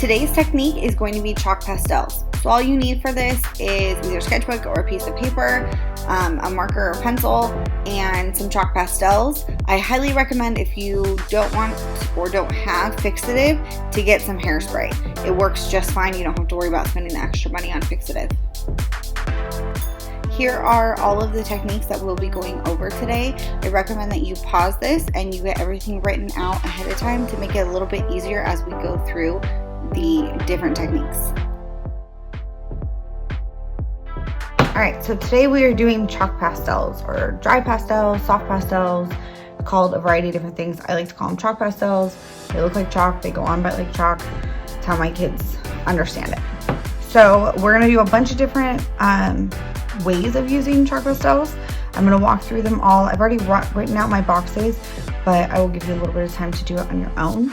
today's technique is going to be chalk pastels. So all you need for this is either Sketchbook or a piece of paper, a marker or pencil, and some chalk pastels. I highly recommend, if you don't want or don't have Fixative, to get some Hairspray. It works just fine. You don't have to worry about spending the extra money on Fixative. Here are all of the techniques that we'll be going over today. I recommend that you pause this and you get everything written out ahead of time to make it a little bit easier as we go through the different techniques. Alright, so today we are doing chalk pastels, or dry pastels, soft pastels, called a variety of different things. I like to call them chalk pastels. They look like chalk, they go on but like chalk. That's how my kids understand it. So we're going to do a bunch of different ways of using chalk pastels. I'm going to walk through them all. I've already written out my boxes, but I will give you a little bit of time to do it on your own.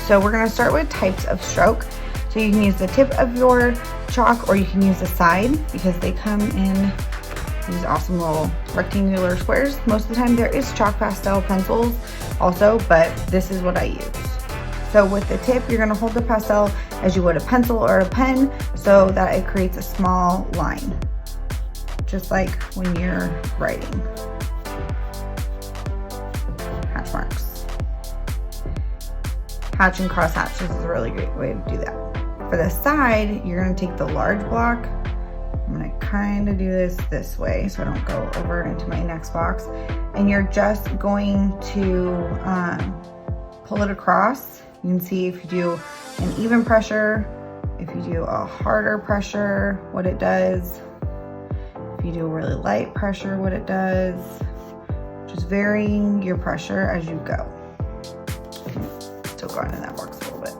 So we're going to start with types of stroke. So you can use the tip of your chalk, or you can use the side, because they come in these awesome little rectangular squares. Most of the time there is chalk pastel pencils also, but this is what I use. So with the tip, you're going to hold the pastel as you would a pencil or a pen, so that it creates a small line, just like when you're writing. Hatch marks. Hatch and cross hatch. This is a really great way to do that. For the side, you're going to take the large block. I'm going to kind of do this way so I don't go over into my next box. And you're just going to pull it across. You can see if you do an even pressure, if you do a harder pressure, what it does. If you do a really light pressure, what it does. Just varying your pressure as you go. Still going in that box a little bit.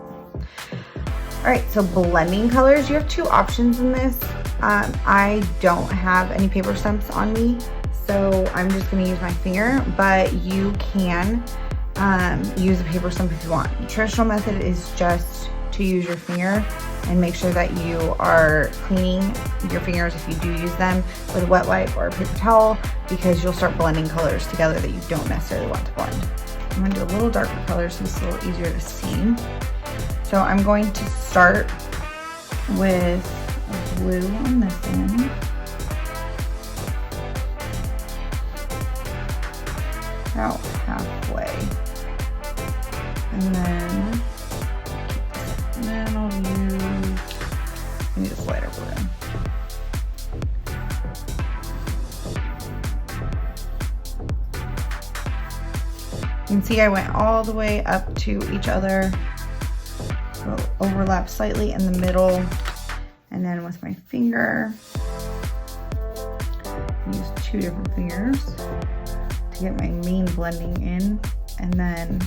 All right, so blending colors, you have two options in this. I don't have any paper stumps on me, so I'm just gonna use my finger, but you can use a paper stump if you want. The traditional method is just to use your finger and make sure that you are cleaning your fingers if you do use them with a wet wipe or a paper towel, because you'll start blending colors together that you don't necessarily want to blend. I'm gonna do a little darker color so it's a little easier to see. So I'm going to start with a blue on this end. About halfway. And then I'll use, I need a lighter blue. You can see I went all the way up to each other. So overlap slightly in the middle, and then with my finger, use two different fingers to get my main blending in, and then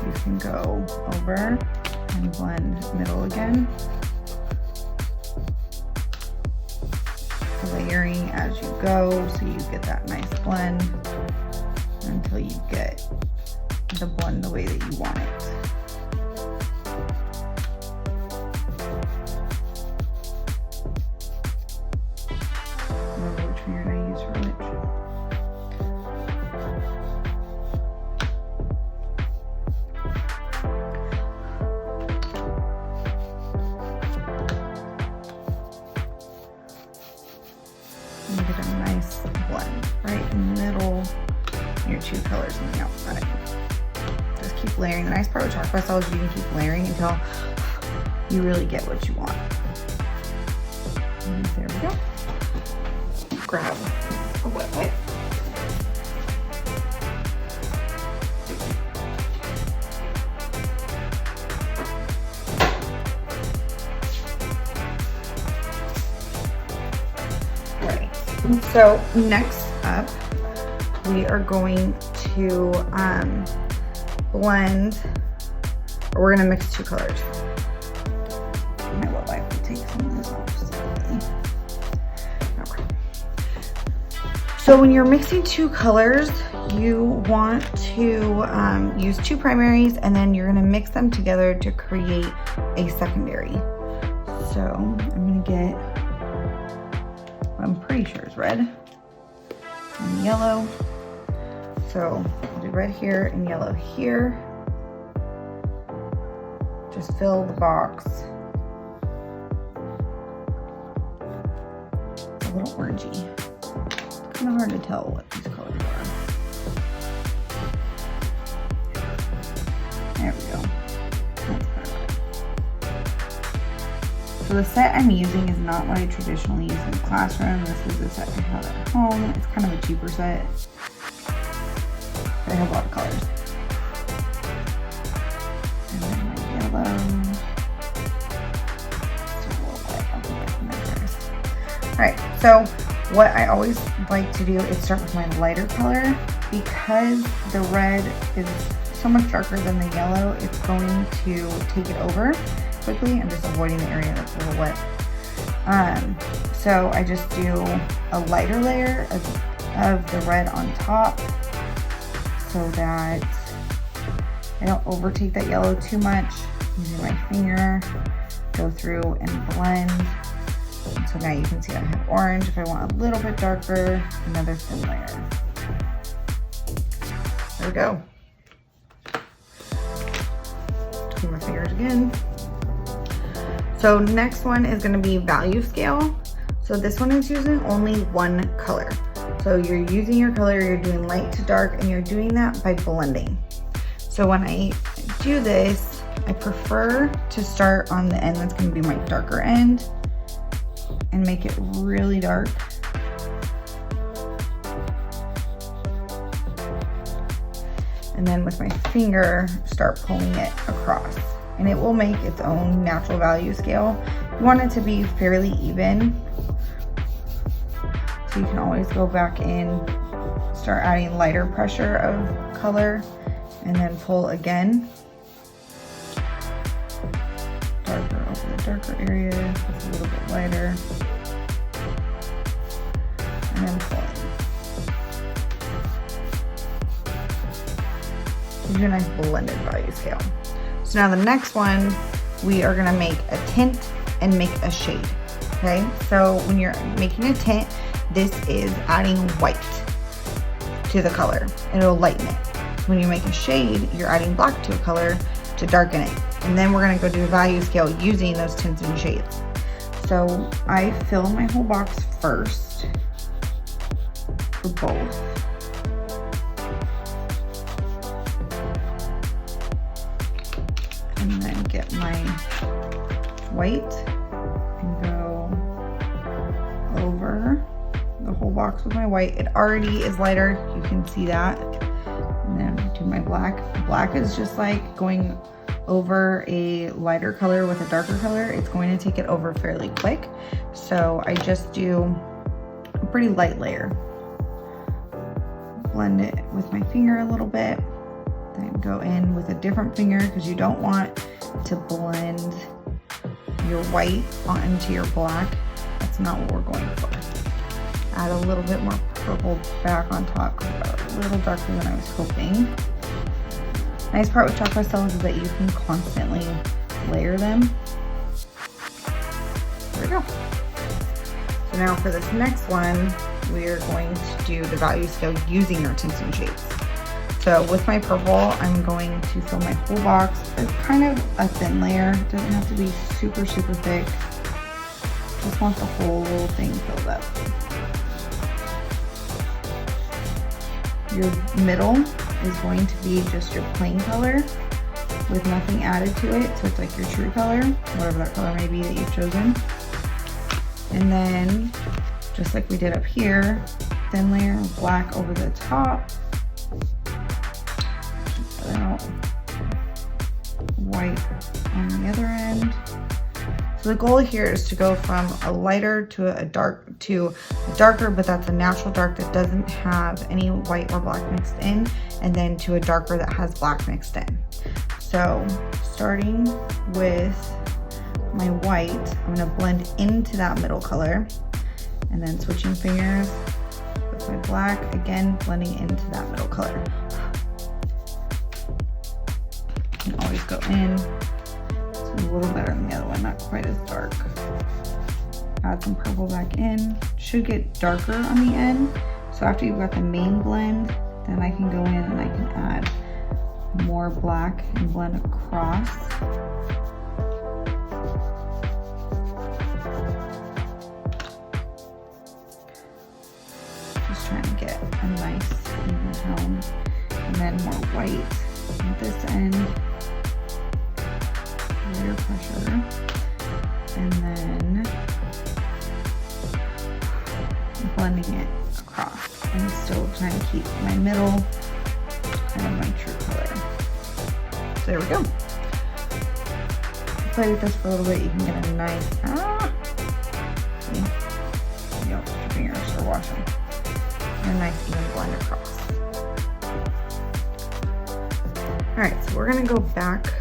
you can go over and blend middle again, layering as you go so you get that nice blend until you get the blend the way that you want it. Remember which finger I use for which. And get a nice blend right in the middle, your two colors on the outside. Just keep layering. The nice part with chalk pastels is you can keep layering until you really get what you want. And there we go. Grab a wet wipe. Alright, so next up, we are going to blend, or we're going to mix two colors. My wet wipe will take some of this off slightly. Okay. So when you're mixing two colors, you want to use two primaries, and then you're going to mix them together to create a secondary. So I'm going to get what I'm pretty sure is red and yellow. So I'll do red here and yellow here. just fill the box. It's a little orangey. It's kind of hard to tell what these colors are. There we go. That's better. So the set I'm using is not what I traditionally use in the classroom. This is the set I have at home. It's kind of a cheaper set. But I have a lot of colors. And then my yellow. It's a little wet. I'll go back in there first. Alright, so what I always like to do is start with my lighter color. Because the red is so much darker than the yellow, it's going to take it over quickly. I'm just avoiding the area that's a little wet. So I just do a lighter layer of the red on top so that I don't overtake that yellow too much. Using my finger, go through and blend. And so now you can see I have orange. If I want a little bit darker, another thin layer. There we go. Clean my fingers again. So next one is going to be value scale. So this one is using only one color. So you're using your color, you're doing light to dark, and you're doing that by blending. So when I do this, I prefer to start on the end that's going to be my darker end and make it really dark. And then with my finger, start pulling it across. And it will make its own natural value scale. You want it to be fairly even. So you can always go back in, start adding lighter pressure of color, and then pull again. Darker over the darker area, just a little bit lighter. And then pull in. Gives you a nice blended value scale. So now the next one, we are gonna make a tint and make a shade, okay? So when you're making a tint, this is adding white to the color. It'll lighten it. When you make a shade, you're adding black to a color to darken it. And then we're gonna go do a value scale using those tints and shades. So I fill my whole box first for both. And then get my white and go over the whole box with my white. It already is lighter, you can see that. And then do my black. Black is just like going over a lighter color with a darker color. It's going to take it over fairly quick. So I just do a pretty light layer. Blend it with my finger a little bit. Then go in with a different finger because you don't want to blend your white onto your black. That's not what we're going for. Add a little bit more purple back on top because it got a little darker than I was hoping. Nice part with Chalk Pastels is that you can constantly layer them. There we go. So now for this next one, we are going to do the value scale using your tints and shades. So with my purple, I'm going to fill my whole box. It's kind of a thin layer. It doesn't have to be super, super thick. Just want the whole little thing filled up. Your middle is going to be just your plain color with nothing added to it. So it's like your true color, whatever that color may be that you've chosen. And then, just like we did up here, thin layer of black over the top. Out white on the other end. So the goal here is to go from a lighter to a dark to a darker, but that's a natural dark that doesn't have any white or black mixed in, and then to a darker that has black mixed in. So starting with my white, I'm going to blend into that middle color, and then switching fingers with my black, again blending into that middle color. You can always go in. It's a little better than the other one, not quite as dark. Add some purple back in. Should get darker on the end. So after you've got the main blend, then I can go in and I can add more black and blend across. Just trying to get a nice even tone. And then more white at this end. Lighter pressure. And then blending it across. I'm still trying to keep my middle kind of my true color. So there we go. Play with this for a little bit. You can get a nice, see? You don't put your fingers or wash them. And a nice even blend across. All right, so we're gonna go back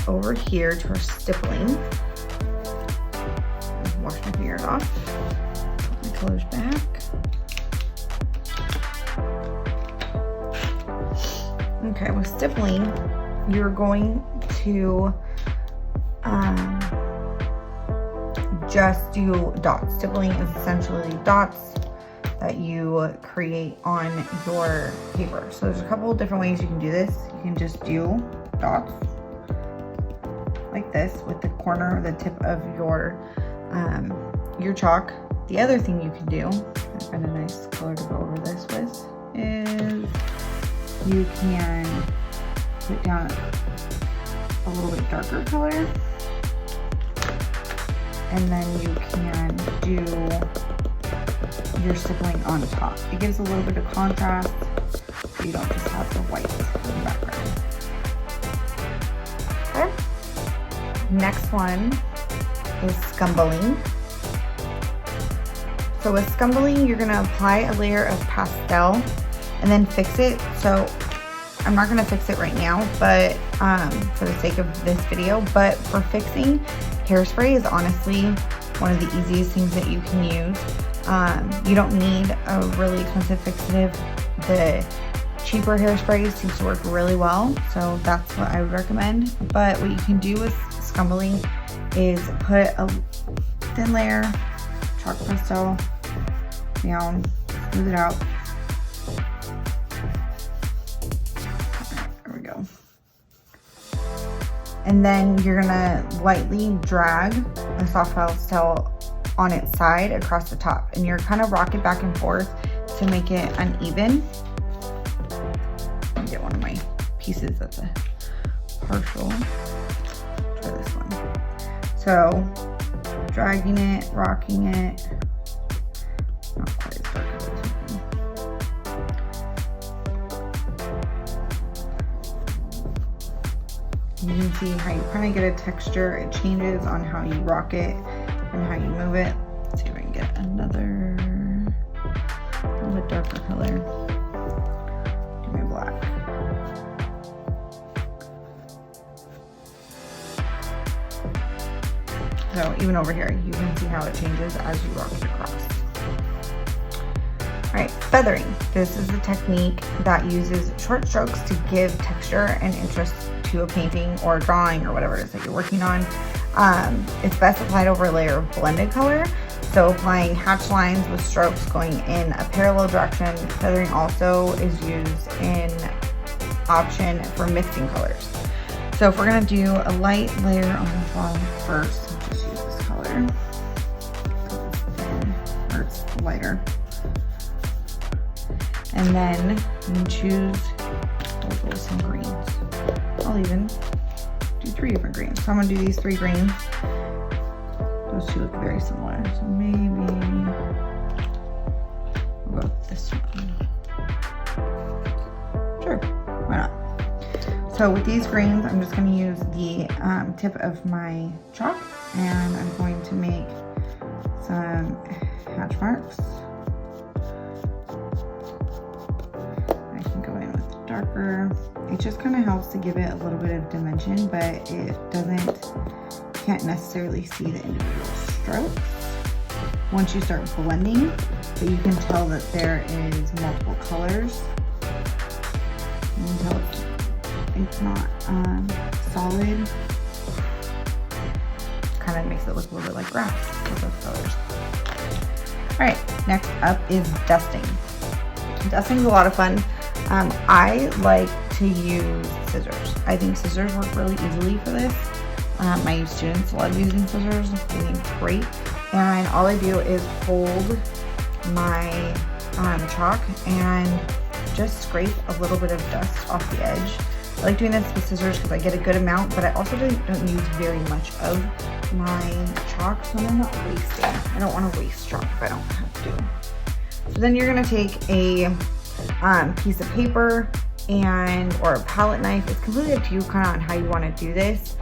over here to our stippling. Wash my fingers off. My colors back. Okay, with stippling, you're going to just do dots. Stippling is essentially dots that you create on your paper. So there's a couple of different ways you can do this. You can just do dots like this with the corner or the tip of your chalk. The other thing you can do, I've got a nice color to go over this with, is you can put down a little bit darker color, and then you can do your stippling on top. It gives a little bit of contrast, so you don't just have the white in the background. Okay. Next one is Scumbling. So with Scumbling, you're gonna apply a layer of pastel and then fix it. So I'm not gonna fix it right now, but for the sake of this video, but for fixing, Hairspray is honestly one of the easiest things that you can use. You don't need a really expensive fixative. The cheaper Hairspray seems to work really well, so that's what I would recommend. But what you can do with Scumbling is put a thin layer, Chalk Pastel down, smooth it out. There we go. And then you're gonna lightly drag a soft pastel on its side across the top, and you're kind of rock it back and forth to make it uneven. Let me get one of my pieces that's a partial. Try this one. So dragging it, rocking it. Not quite as dark as this one. You can see how you kind of get a texture. It changes on how you rock it and how you move it. Let's see if I can get another, a little bit darker color. Do my black. So even over here, you can see how it changes as you rock it across. All right, feathering. This is a technique that uses short strokes to give texture and interest to a painting or a drawing or whatever it is that you're working on. It's best applied over a layer of blended color. So applying hatch lines with strokes going in a parallel direction. Feathering also is used in option for mixing colors. So if we're gonna do a light layer on the bottom first, I'll just use this color. Or it's lighter. And then you can choose, we'll go with some greens. I'll even do 3 different greens. So I'm gonna do these 3 greens. Those two look very similar. So maybe we'll go with this one. Sure, why not? So with these greens, I'm just gonna use the tip of my chalk, and I'm going to make some hatch marks. I can go in with darker. It just kind of helps to give it a little bit of dimension, but it doesn't, can't necessarily see the individual strokes once you start blending, but you can tell that there is multiple colors. You can tell it's not solid. Kind of makes it look a little bit like grass with those colors. All right, next up is dusting. Dusting is a lot of fun. I like to use scissors. I think scissors work really easily for this. My students love using scissors, they think it's great. And all I do is hold my chalk and just scrape a little bit of dust off the edge. I like doing this with scissors because I get a good amount, but I also don't use very much of my chalk, so I'm not wasting. I don't want to waste chalk if I don't have to. So then you're gonna take a piece of paper or a palette knife. It's completely up to you kind of on how you want to do this.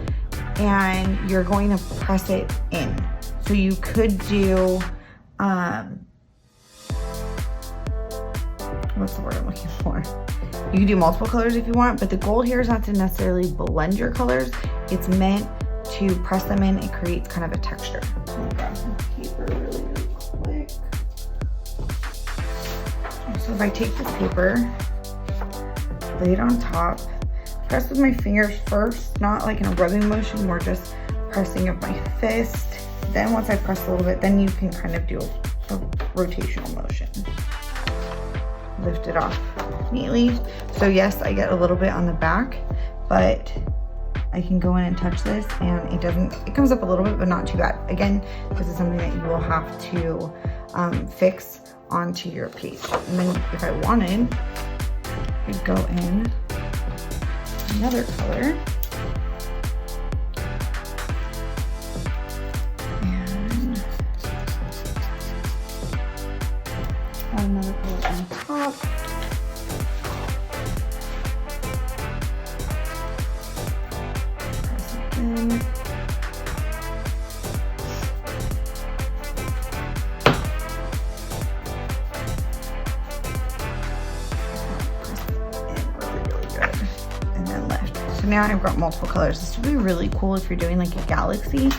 And you're going to press it in. So you could do, what's the word I'm looking for? You can do multiple colors if you want, but the goal here is not to necessarily blend your colors. It's meant to press them in. It creates kind of a texture. I'm gonna grab some paper really quick. So if I take this paper, lay it on top, press with my fingers first, not like in a rubbing motion, more just pressing of my fist. Then once I press a little bit, then you can kind of do a rotational motion. Lift it off neatly. So yes, I get a little bit on the back, but I can go in and touch this and it comes up a little bit, but not too bad. Again, this is something that you will have to fix onto your piece. And then if I wanted, I could go in another color and add another color on top. Press it in. Now I've got multiple colors. This would be really cool if you're doing like a galaxy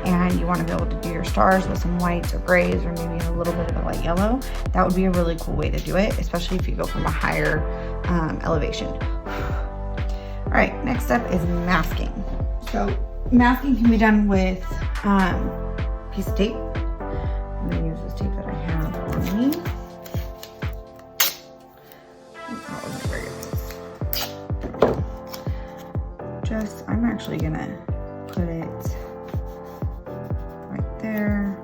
and you want to be able to do your stars with some whites or grays or maybe a little bit of a light yellow. That would be a really cool way to do it, especially if you go from a higher elevation. All right, next up is masking. So masking can be done with a piece of tape. I'm gonna use this tape that I have on me. I'm actually gonna put it right there.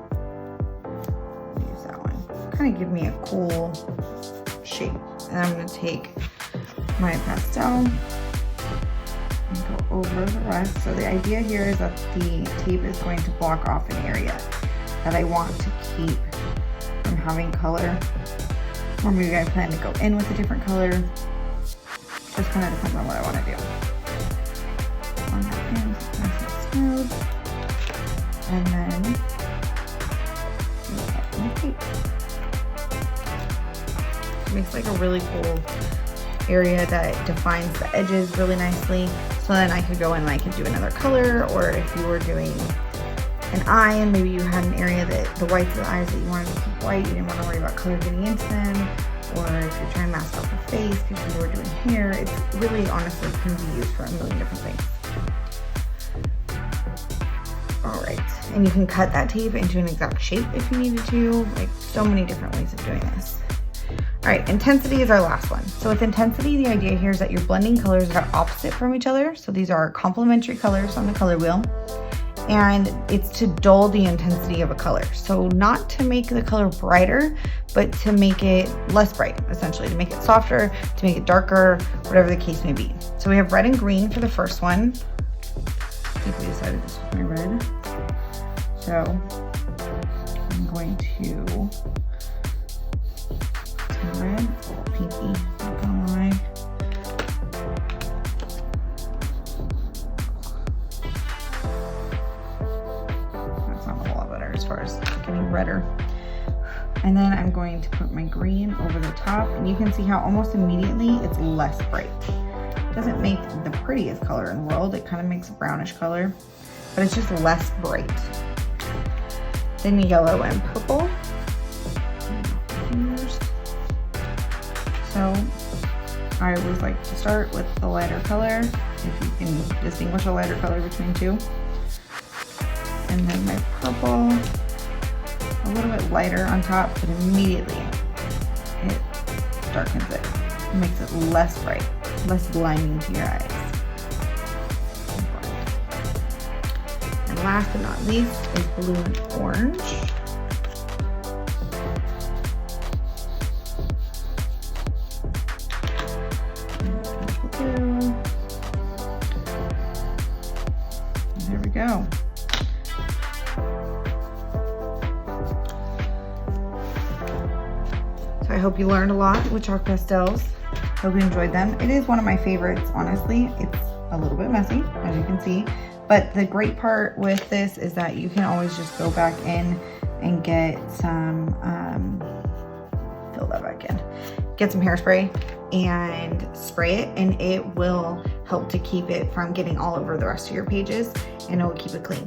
Use that one. Kind of give me a cool shape. And I'm gonna take my pastel and go over the rest. So the idea here is that the tape is going to block off an area that I want to keep from having color. Or maybe I plan to go in with a different color. Just kind of depends on what I want to do. On that end, nice and smooth. And then my tape. It makes like a really cool area that defines the edges really nicely. So then I could go in and I could do another color, or if you were doing an eye and maybe you had an area that the whites of the eyes that you wanted to keep white, you didn't want to worry about color getting into them, or if you're trying to mask off the face because you were doing hair, it's really honestly can be used for a million different things. All right, and you can cut that tape into an exact shape if you needed to, like so many different ways of doing this. All right, intensity is our last one. So with intensity, the idea here is that you're blending colors that are opposite from each other. So these are complementary colors on the color wheel. And it's to dull the intensity of a color. So not to make the color brighter, but to make it less bright, essentially, to make it softer, to make it darker, whatever the case may be. So we have red and green for the first one. I think we decided this was my red. So I'm going to take red, pinky, not gonna lie. As far as getting redder. And then I'm going to put my green over the top, and you can see how almost immediately it's less bright. It doesn't make the prettiest color in the world, it kind of makes a brownish color, but it's just less bright. Then yellow and purple. So I always like to start with the lighter color, if you can distinguish a lighter color between two. And then my purple, a little bit lighter on top, but immediately it darkens it, makes it less bright. less blinding to your eyes. And last but not least is blue and orange. There we go. So I hope you learned a lot with chalk pastels. Hope you enjoyed them. It is one of my favorites, honestly. It's a little bit messy, as you can see. But the great part with this is that you can always just go back in and get some, fill that back in. Get some hairspray and spray it, and it will help to keep it from getting all over the rest of your pages, and it will keep it clean.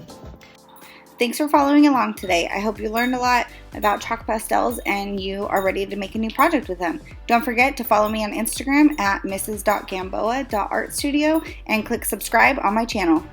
Thanks for following along today. I hope you learned a lot about chalk pastels and you are ready to make a new project with them. Don't forget to follow me on Instagram at mrs.gamboa.artstudio and click subscribe on my channel.